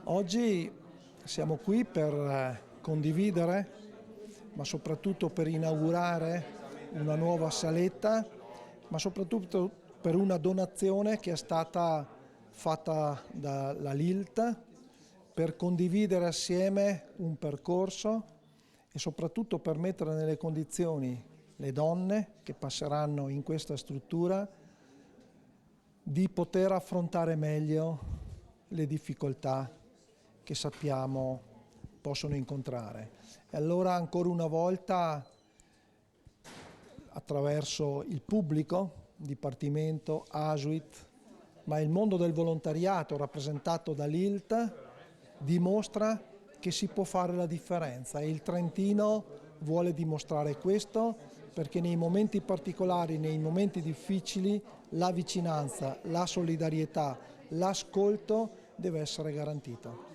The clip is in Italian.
Oggi siamo qui per condividere, ma soprattutto per inaugurare una nuova saletta, ma soprattutto per una donazione che è stata fatta dalla LILT per condividere assieme un percorso e soprattutto per mettere nelle condizioni le donne che passeranno in questa struttura di poter affrontare meglio le difficoltà che sappiamo possono incontrare. E allora ancora una volta, attraverso il pubblico, Dipartimento, ASUIT, ma il mondo del volontariato rappresentato da LILT, dimostra che si può fare la differenza e il Trentino vuole dimostrare questo, perché nei momenti particolari, nei momenti difficili, la vicinanza, la solidarietà, l'ascolto deve essere garantito.